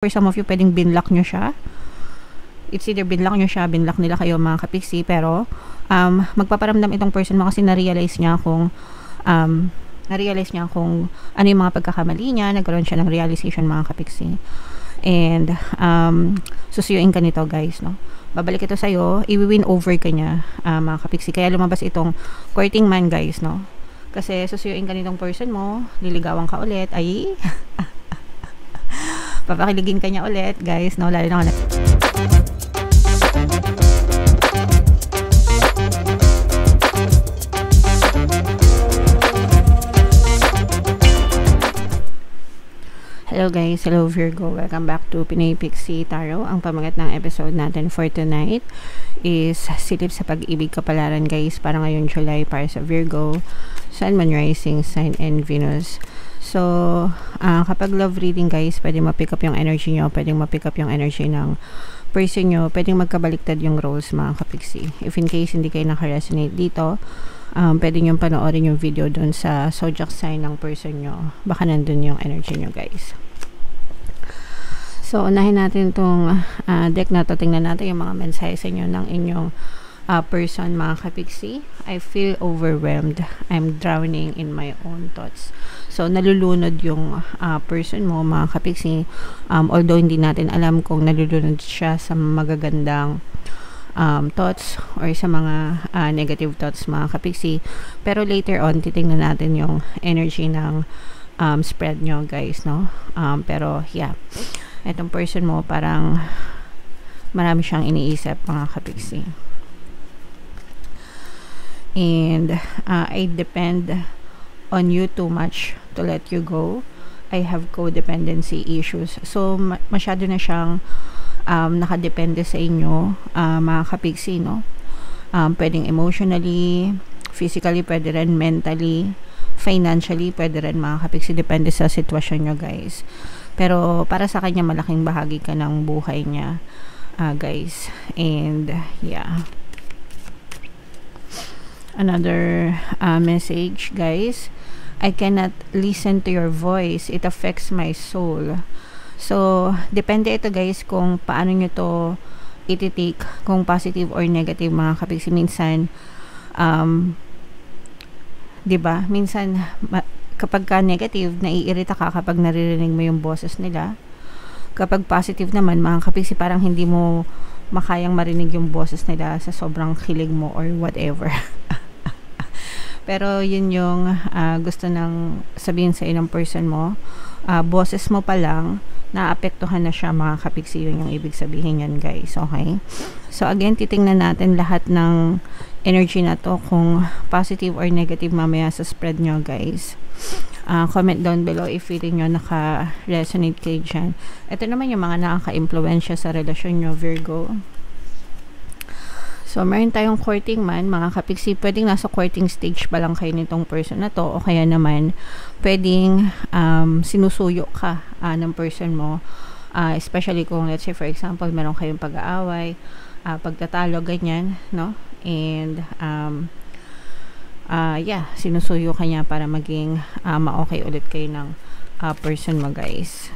For some of you, pwedeng binlock nyo siya. It's either binlock nyo siya, binlock nila kayo mga kapiksi, pero magpaparamdam itong person mo kasi na-realize niya kung ano yung mga pagkakamali niya, nagkaroon siya ng realization mga kapiksi. And susuyuin ka nito guys, no? Babalik ito sa'yo, i-win over ka niya mga kapiksi. Kaya lumabas itong courting man guys, no? Kasi susuyuin ka nitong person mo, liligawan ka ulit, ay papakiligin ka niya ulit guys, no? Lalo na hello guys, hello Virgo, welcome back to Pinoy Pixie Tarot. Ang pamagat ng episode natin for tonight is silip sa pag-ibig kapalaran guys, para ngayon July para sa Virgo, Sun, Moon, Rising, Sign, and Venus. So, kapag love reading guys, pwedeng ma-pick up yung energy nyo, pwedeng ma-pick up yung energy ng person nyo, pwedeng magkabaliktad yung roles mga kapiksi. If in case hindi kayo naka-resonate dito, pwede nyo panoorin yung video dun sa zodiac sign ng person nyo. Baka nandun yung energy nyo guys. So, unahin natin itong deck na to. Tingnan natin yung mga mensahe sa inyo ng inyong person mga kapiksi. I feel overwhelmed. I'm drowning in my own thoughts. So, nalulunod yung person mo mga kapiksi. Although hindi natin alam kung nalulunod siya sa magagandang thoughts or sa mga negative thoughts mga kapiksi. Pero later on, titingnan natin yung energy ng spread nyo guys, no? Pero yeah, itong person mo parang marami siyang iniisip mga kapiksi. And I depend on you too much to let you go. I have codependency issues. So masyado na siyang nakadepende sa inyo mga kapiksi, no? Pwedeng emotionally, physically, pwede rin mentally, financially, pwede rin mga kapiksi, depende sa sitwasyon nyo guys. Pero para sa kanya malaking bahagi ka ng buhay niya guys. And yeah, another message guys, I cannot listen to your voice, it affects my soul. So depende ito guys kung paano nyo to iti-take, kung positive or negative mga kapiksi. Minsan diba, minsan kapag ka negative, naiirita ka kapag naririnig mo yung boses nila. Kapag positive naman mga kapiksi, parang hindi mo makayang marinig yung boses nila sa sobrang kilig mo or whatever. Pero yun yung gusto nang sabihin sa inang person mo. Boses mo pa lang, naapektuhan na siya mga kapiksi. Yun yung ibig sabihin yan guys, okay? So again, titingnan natin lahat ng energy na to, kung positive or negative mamaya sa spread nyo guys. Comment down below if feeling nyo naka-resonate kayo dyan. Ito naman yung mga nakaka-impluensya sa relasyon nyo Virgo. So, meron tayong courting man, mga kapiksi. Pwedeng nasa courting stage pa lang kayo nitong person na to, o kaya naman, pwedeng sinusuyo ka ng person mo. Especially kung, let's say, for example, meron kayong pag-aaway, pagtatalo, ganyan, no? And, yeah, sinusuyo ka niya para maging ma-okay ulit kayo ng person mo, guys.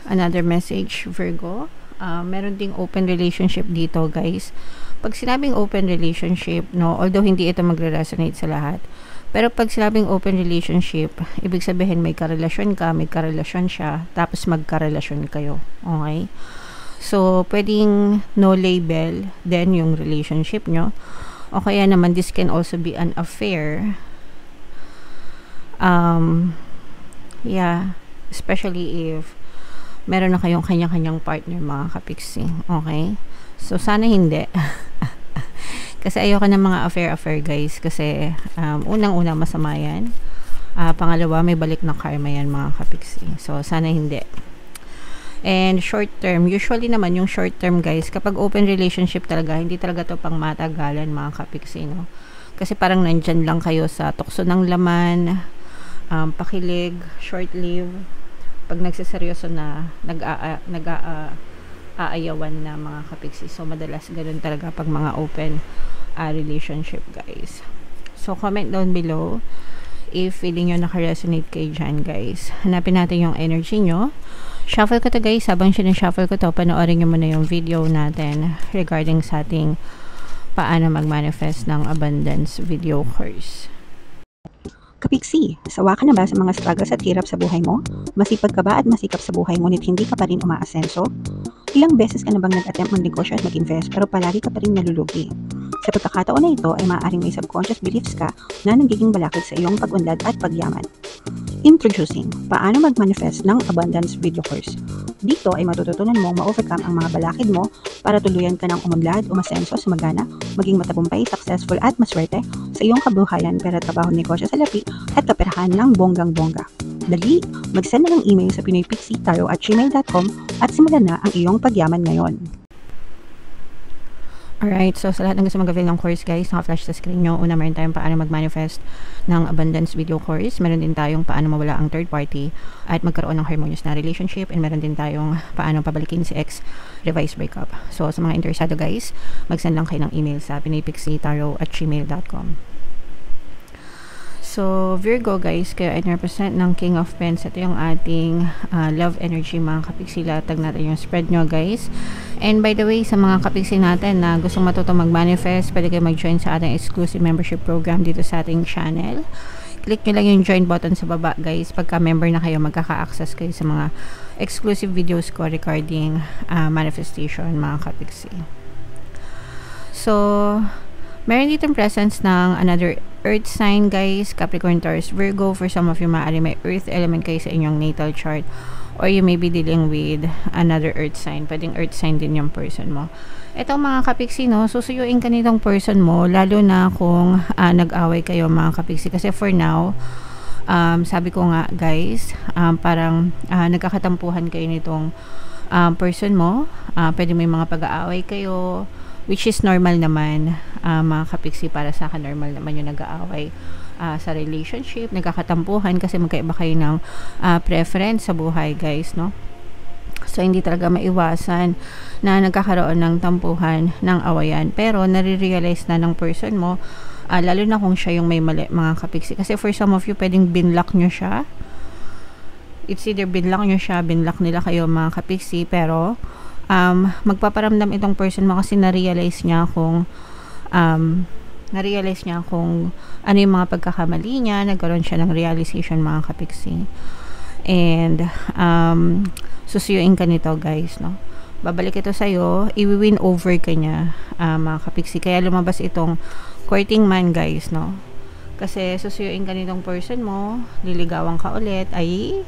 Another message, Virgo. Meron ding open relationship dito guys. Pag sinabing open relationship, no, although hindi ito magre-resonate sa lahat, pero pag sinabing open relationship, ibig sabihin may karelasyon ka, may karelasyon siya, tapos magkarelasyon kayo, okay? So pwedeng no label then yung relationship nyo, o kaya naman this can also be an affair. Yeah, especially if meron na kayong kanya-kanyang partner mga kapiksi, okay? So sana hindi. Kasi ayoko ng mga affair guys, kasi unang-unang masama yan, pangalawa may balik na karma yan mga kapiksi. So sana hindi. And short term, usually naman yung short term guys, kapag open relationship talaga, hindi talaga to pang matagalan mga kapiksi, no? Kasi parang nandyan lang kayo sa tukso ng laman, pakilig, short live. Pag nagsiseryoso na, nag-aayawan na mga kapiksi. So, madalas ganun talaga pag mga open relationship, guys. So, comment down below if feeling nyo naka-resonate kayo dyan, guys. Hanapin natin yung energy nyo. shuffle ko to guys. Habang sinashuffle ko to, panoorin nyo muna yung video natin regarding sa ating paano mag-manifest ng abundance video course. Kapiksi, sawa ka na ba sa mga struggles at hirap sa buhay mo? Masipag ka ba at masikap sa buhay ngunit hindi ka pa rin umaasenso? Ilang beses ka na bang nag-attempt mag-negosyo at mag-invest pero palagi ka pa rin nalulugi? Sa pagkakataon na ito ay maaaring may subconscious beliefs ka na nagiging balakid sa iyong pag-unlad at pagyaman. Introducing, paano mag-manifest ng abundance video course. Dito ay matututunan mong ma-overcome ang mga balakid mo para tuluyan ka ng umunlad, umasenso, sumagana, maging matagumpay, successful at maswerte sa iyong kabuhayan, pera, trabaho, negosyo, salapi at kaperahan ng bonggang-bongga. Dali, mag-send na ng email sa pinoypixie@gmail.com at simulan na ang iyong pagyaman ngayon. Alright, so sa lahat ng gusto mag-avail ng course guys, naka-flash sa screen nyo. Una, meron tayong paano mag-manifest ng abundance video course. Meron din tayong paano mawala ang third party at magkaroon ng harmonious na relationship. And meron din tayong paano pabalikin si ex, revise breakup. So sa mga interesado guys, mag-send lang kayo ng email sa pinoypixie@gmail.com. So, Virgo guys, kayo ay represent ng King of Pens. Ito yung ating love energy mga kapiksi. Latag natin yung spread nyo guys. And by the way, sa mga kapiksi natin na gustong matuto mag-manifest, pwede kayo mag-join sa ating exclusive membership program dito sa ating channel. Click nyo lang yung join button sa baba guys. Pagka member na kayo, magkaka-access kayo sa mga exclusive videos ko regarding manifestation mga kapiksi. So, meron ditong presence ng another earth sign guys, Capricorn, Taurus, Virgo. For some of you, maaari may earth element kayo sa inyong natal chart, or you may be dealing with another earth sign. Pwedeng earth sign din yung person mo. Ito mga kapiksi, no, susuyuin ka nitong person mo, lalo na kung nag-away kayo mga kapiksi. Kasi for now, sabi ko nga guys, parang nagkakatampuhan kayo nitong person mo. Pwede may mga pag-aaway kayo, which is normal naman mga kapiksi. Para sa akin, normal naman yung nag-aaway sa relationship, nagkakatampuhan kasi magkaiba kayo ng preference sa buhay guys, no? So hindi talaga maiwasan na nagkakaroon ng tampuhan, ng awayan, pero nare-realize na ng person mo, lalo na kung siya yung may mali mga kapiksi. Kasi for some of you, pwedeng binlock nyo siya. It's either binlock nyo siya, binlock nila kayo mga kapiksi, pero magpaparamdam itong person mo kasi na-realize niya kung ano yung mga pagkakamali niya. Nagkaroon siya ng realization mga kapiksi. And susuyuin ka nito guys, no? Babalik ito sa'yo, i-win over ka niya mga kapiksi. Kaya lumabas itong courting man guys, no? Kasi susuyuin ka nitong person mo, liligawan ka ulit, ay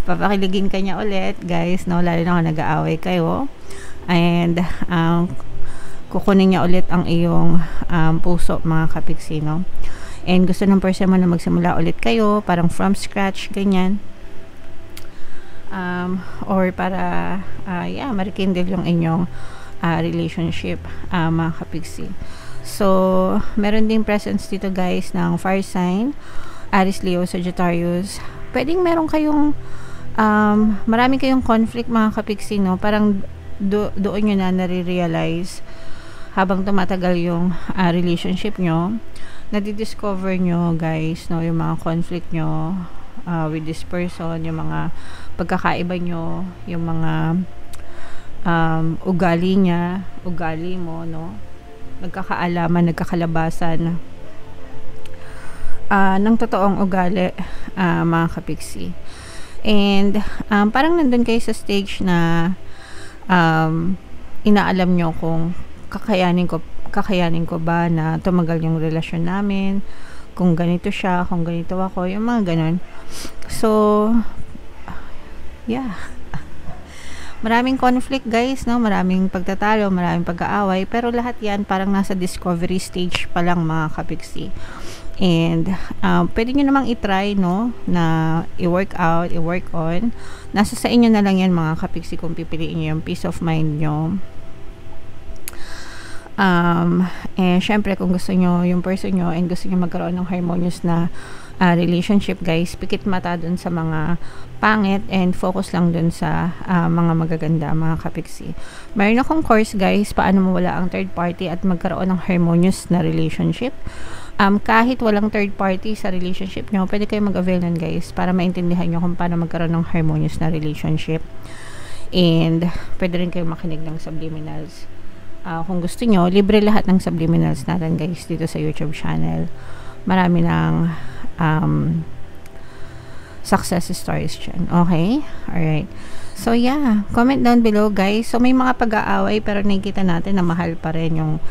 papakiligin ka niya ulit guys, no? Lalo na kung nag-aaway kayo, and kukunin niya ulit ang iyong puso mga kapiksi, no? And gusto ng person mo na magsimula ulit kayo, parang from scratch, ganyan, or para marikindle yung inyong relationship mga kapiksi. So meron ding presence dito guys ng fire sign, Aries, Leo, Sagittarius. Pwedeng meron kayong marami kayong conflict mga kapiksi, no? Parang doon nyo na nare-realize habang tumatagal yung relationship nyo, nadidiscover nyo guys, no, yung mga conflict nyo with this person, yung mga pagkakaiba nyo, yung mga ugali niya, ugali mo, no? Nagkakaalaman, nagkakalabasan ng totoong ugali mga kapiksi. And parang nandun kayo sa stage na inaalam nyo kung kakayanin ko ba na tumagal yung relasyon namin, kung ganito siya, kung ganito ako, yung mga ganon. So yeah, maraming conflict guys, no? Maraming pagtatalo, maraming pag-aaway, pero lahat yan parang nasa discovery stage pa lang mga kapiksi. And pwede nyo namang i-try, no, na i-work out, i-work on. Nasa sa inyo na lang yan mga kapiksi kung pipiliin nyo yung peace of mind nyo. And syempre kung gusto nyo yung person nyo and gusto nyo magkaroon ng harmonious na relationship guys, pikit mata dun sa mga pangit and focus lang dun sa mga magaganda mga kapiksi. Mayroon akong course guys, paano mawala ang third party at magkaroon ng harmonious na relationship. Kahit walang third party sa relationship nyo, pwede kayo mag-avail nun guys, para maintindihan nyo kung paano magkaroon ng harmonious na relationship. And pwede rin kayo makinig ng subliminals. Kung gusto nyo, libre lahat ng subliminals natin guys dito sa YouTube channel. Marami ng success stories dyan. Okay? Alright. So yeah, comment down below guys. So may mga pag-aaway pero nakikita natin na mahal pa rin yung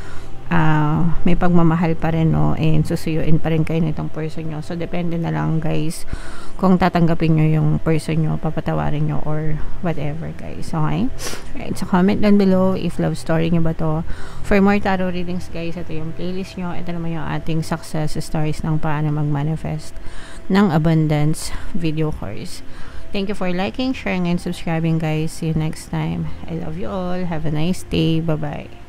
may pagmamahal pa rin, no, and susuyuin pa rin kayo nitong person nyo. So depende na lang guys kung tatanggapin nyo yung person nyo, papatawarin nyo or whatever guys. Okay? Alright, so comment down below if love story nyo ba to. For more tarot readings guys, ito yung playlist nyo. Ito naman yung ating success stories ng paano mag-manifest ng abundance video course. Thank you for liking, sharing, and subscribing guys. See you next time. I love you all. Have a nice day. Bye-bye.